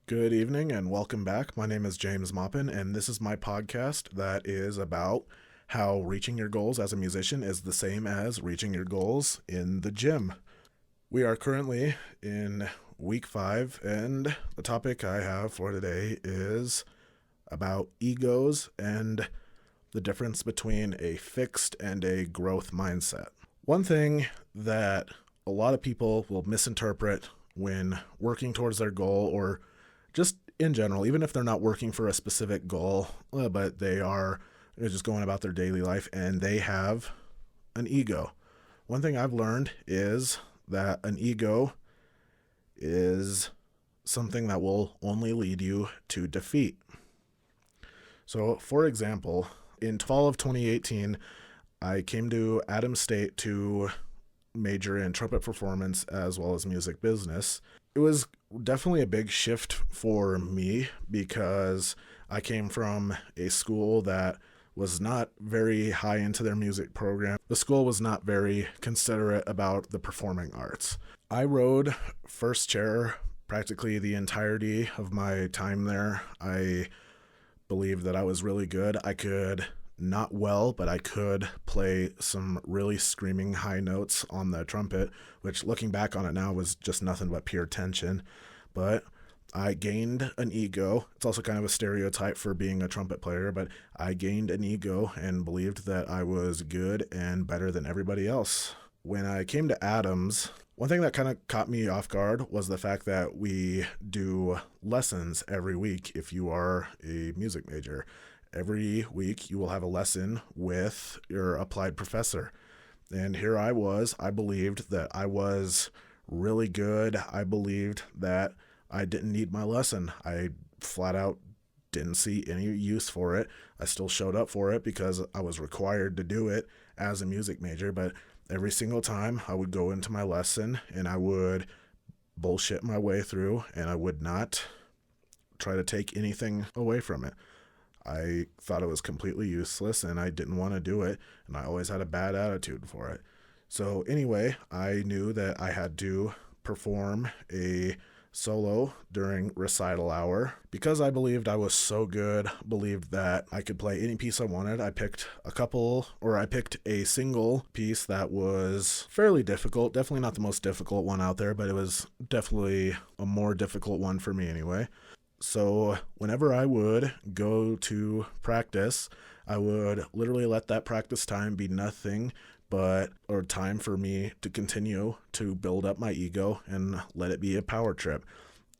Good evening and welcome back. My name is James Maupin, and this is my podcast that is about how reaching your goals as a musician is the same as reaching your goals in the gym. We are currently in week 5, and the topic I have for today is about egos and the difference between a fixed and a growth mindset. One thing that a lot of people will misinterpret when working towards their goal, or just in general, even if they're not working for a specific goal, but they are just going about their daily life and they have an ego. One thing I've learned is that an ego is something that will only lead you to defeat. So, for example, in fall of 2018, I came to Adams State to major in trumpet performance as well as music business. It was definitely a big shift for me because I came from a school that was not very high into their music program. The school was not very considerate about the performing arts. I rode first chair practically the entirety of my time there. I believed that I was really good. I could not well, but I could play some really screaming high notes on the trumpet, which looking back on it now was just nothing but pure tension. But I gained an ego. It's also kind of a stereotype for being a trumpet player, but I gained an ego and believed that I was good and better than everybody else. When I came to Adams, one thing that kind of caught me off guard was the fact that we do lessons every week if you are a music major. Every week you will have a lesson with your applied professor. And here I was. I believed that I was really good. I believed that I didn't need my lesson. I flat out didn't see any use for it. I still showed up for it because I was required to do it as a music major. But every single time I would go into my lesson and I would bullshit my way through and I would not try to take anything away from it. I thought it was completely useless and I didn't want to do it, and I always had a bad attitude for it. So anyway, I knew that I had to perform a solo during recital hour. Because I believed I was so good, believed that I could play any piece I wanted, I picked a single piece that was fairly difficult. Definitely not the most difficult one out there, but it was definitely a more difficult one for me anyway. So whenever I would go to practice, I would literally let that practice time be nothing but or time for me to continue to build up my ego and let it be a power trip.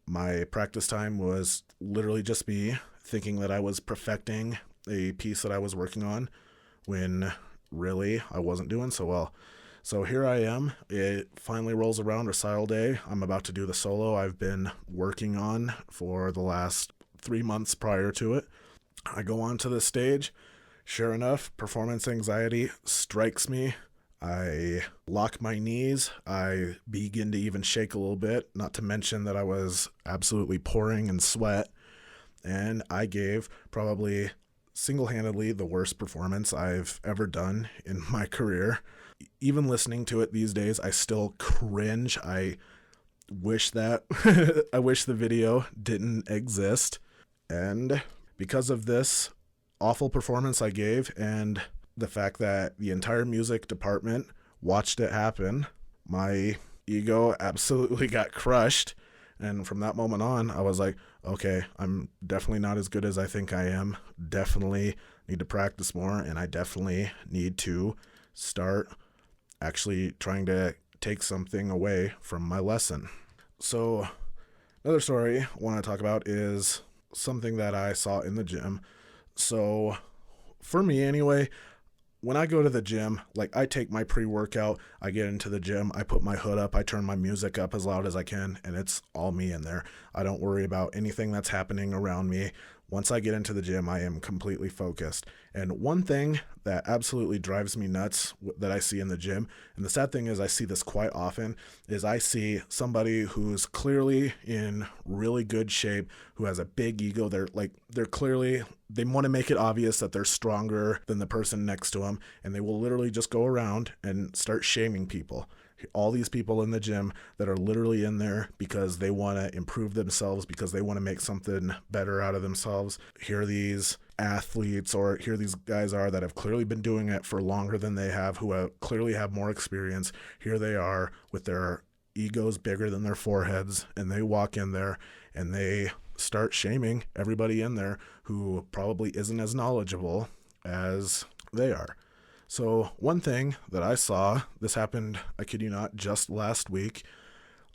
My practice time was literally just me thinking that I was perfecting a piece that I was working on when really I wasn't doing so well. So here I am. It finally rolls around recital day. I'm about to do the solo I've been working on for the last 3 months prior to it. I go onto the stage. Sure enough, performance anxiety strikes me. I lock my knees. I begin to even shake a little bit, not to mention that I was absolutely pouring in sweat. And I gave probably single-handedly the worst performance I've ever done in my career. Even listening to it these days, I still cringe. I wish that I wish the video didn't exist. And because of this awful performance I gave and the fact that the entire music department watched it happen, my ego absolutely got crushed. And from that moment on, I was like, okay, I'm definitely not as good as I think I am. Definitely need to practice more, and I definitely need to start actually trying to take something away from my lesson. So another story I want to talk about is something that I saw in the gym. So for me anyway, when I go to the gym, like I take my pre-workout, I get into the gym, I put my hood up, I turn my music up as loud as I can, and it's all me in there. I don't worry about anything that's happening around me. Once I get into the gym, I am completely focused. And one thing that absolutely drives me nuts that I see in the gym, and the sad thing is I see this quite often, is I see somebody who's clearly in really good shape, who has a big ego. They want to make it obvious that they're stronger than the person next to them, and they will literally just go around and start shaming people. all these people in the gym that are literally in there because they want to improve themselves, because they want to make something better out of themselves. Here these athletes, or here these guys are that have clearly been doing it for longer than they have, who clearly have more experience. Here they are with their egos bigger than their foreheads, and they walk in there and they start shaming everybody in there who probably isn't as knowledgeable as they are. So one thing that I saw, this happened, I kid you not, just last week.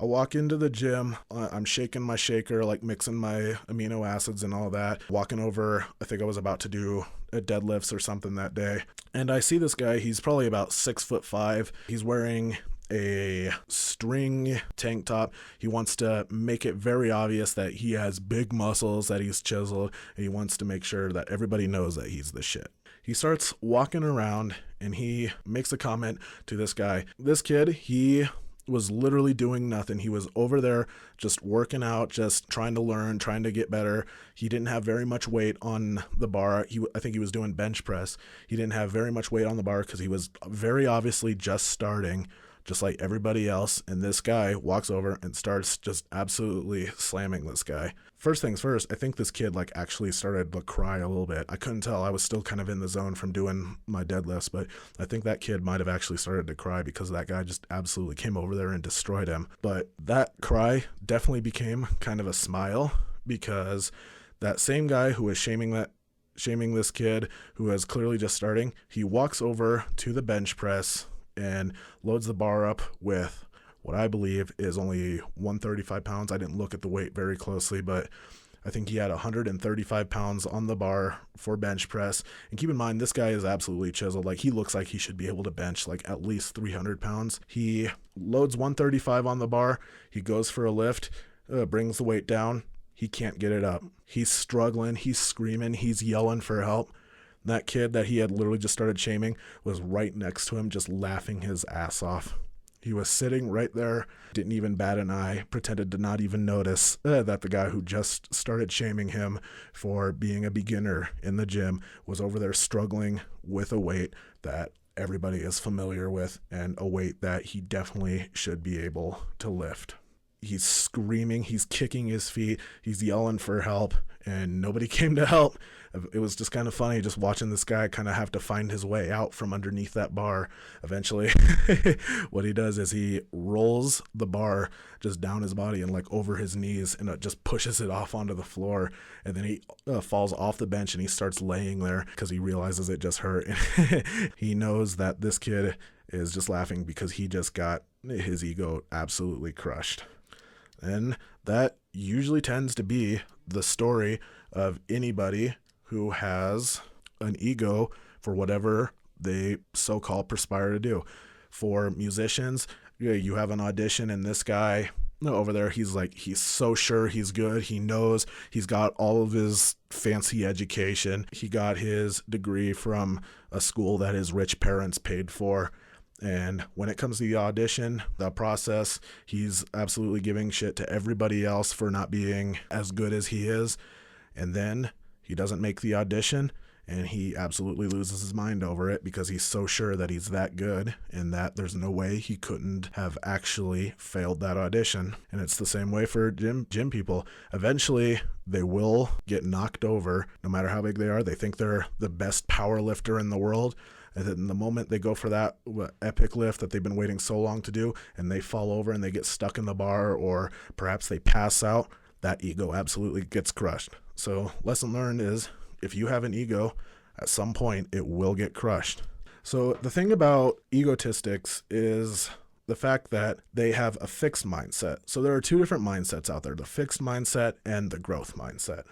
I walk into the gym, I'm shaking my shaker, like mixing my amino acids and all that, walking over, I think I was about to do a deadlifts or something that day. And I see this guy, he's probably about 6'5". He's wearing a string tank top. He wants to make it very obvious that he has big muscles, that he's chiseled, and he wants to make sure that everybody knows that he's the shit. He starts walking around and he makes a comment to this guy. This kid, he was literally doing nothing. He was over there just working out, just trying to learn, trying to get better. He didn't have very much weight on the bar. I think he was doing bench press. He didn't have very much weight on the bar because he was very obviously just starting, just like everybody else. And this guy walks over and starts just absolutely slamming this guy. First things first, I think this kid like actually started to cry a little bit. I couldn't tell. I was still kind of in the zone from doing my deadlifts, but I think that kid might have actually started to cry because that guy just absolutely came over there and destroyed him. But that cry definitely became kind of a smile, because that same guy who was shaming this kid who was clearly just starting, he walks over to the bench press and loads the bar up with what I believe is only 135 pounds. I didn't look at the weight very closely, but I think he had 135 pounds on the bar for bench press. And keep in mind, this guy is absolutely chiseled. Like, he looks like he should be able to bench like at least 300 pounds. He loads 135 on the bar. He goes for a lift, brings the weight down. He can't get it up. He's struggling. He's screaming. He's yelling for help. That kid that he had literally just started shaming was right next to him, just laughing his ass off. He was sitting right there, didn't even bat an eye, pretended to not even notice that the guy who just started shaming him for being a beginner in the gym was over there struggling with a weight that everybody is familiar with, and a weight that he definitely should be able to lift. He's screaming, he's kicking his feet, he's yelling for help, and nobody came to help. It was just kind of funny just watching this guy kind of have to find his way out from underneath that bar. Eventually, what he does is he rolls the bar just down his body and like over his knees, and it just pushes it off onto the floor. And then he falls off the bench and he starts laying there because he realizes it just hurt. He knows that this kid is just laughing because he just got his ego absolutely crushed. And that usually tends to be the story of anybody who has an ego for whatever they so-called perspire to do. For musicians, you have an audition and this guy over there, he's so sure he's good. He knows he's got all of his fancy education. He got his degree from a school that his rich parents paid for. And when it comes to the audition, the process, he's absolutely giving shit to everybody else for not being as good as he is. And then he doesn't make the audition, and he absolutely loses his mind over it because he's so sure that he's that good and that there's no way he couldn't have actually failed that audition. And it's the same way for gym people. Eventually, they will get knocked over no matter how big they are. They think they're the best power lifter in the world. And then the moment they go for that epic lift that they've been waiting so long to do, and they fall over and they get stuck in the bar, or perhaps they pass out, that ego absolutely gets crushed. So lesson learned is, if you have an ego, at some point it will get crushed. So the thing about egotistics is the fact that they have a fixed mindset. So there are two different mindsets out there, the fixed mindset and the growth mindset.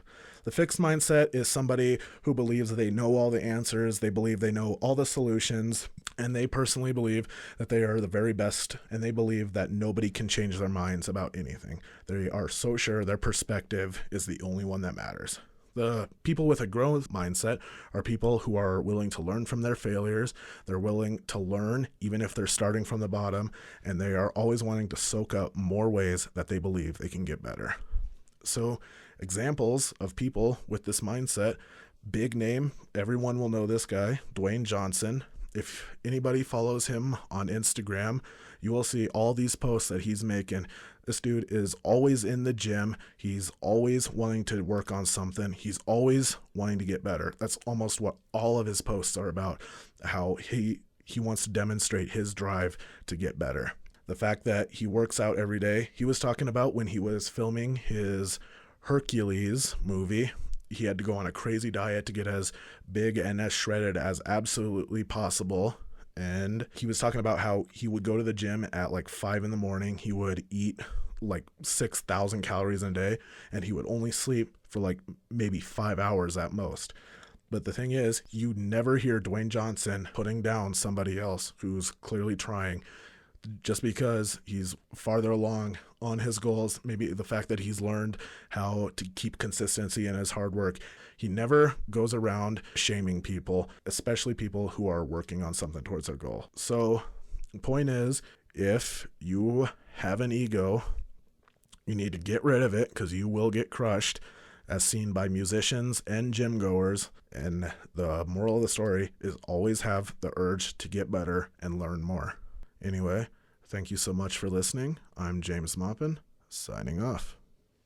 The fixed mindset is somebody who believes that they know all the answers, they believe they know all the solutions, and they personally believe that they are the very best, and they believe that nobody can change their minds about anything. They are so sure their perspective is the only one that matters. The people with a growth mindset are people who are willing to learn from their failures. They're willing to learn even if they're starting from the bottom, and they are always wanting to soak up more ways that they believe they can get better. So examples of people with this mindset, big name, everyone will know this guy, Dwayne Johnson. If anybody follows him on Instagram, you will see all these posts that he's making. This dude is always in the gym. He's always wanting to work on something. He's always wanting to get better. That's almost what all of his posts are about, how he wants to demonstrate his drive to get better. The fact that he works out every day, he was talking about when he was filming his Hercules movie. He had to go on a crazy diet to get as big and as shredded as absolutely possible. And he was talking about how he would go to the gym at like 5 a.m. He would eat like 6,000 calories a day, and he would only sleep for like maybe 5 hours at most. But the thing is, you never hear Dwayne Johnson putting down somebody else who's clearly trying. Just because he's farther along on his goals, maybe the fact that he's learned how to keep consistency in his hard work, he never goes around shaming people, especially people who are working on something towards their goal. So the point is, if you have an ego, you need to get rid of it, because you will get crushed, as seen by musicians and gym goers. And the moral of the story is always have the urge to get better and learn more. Anyway, thank you so much for listening. I'm James Maupin, signing off.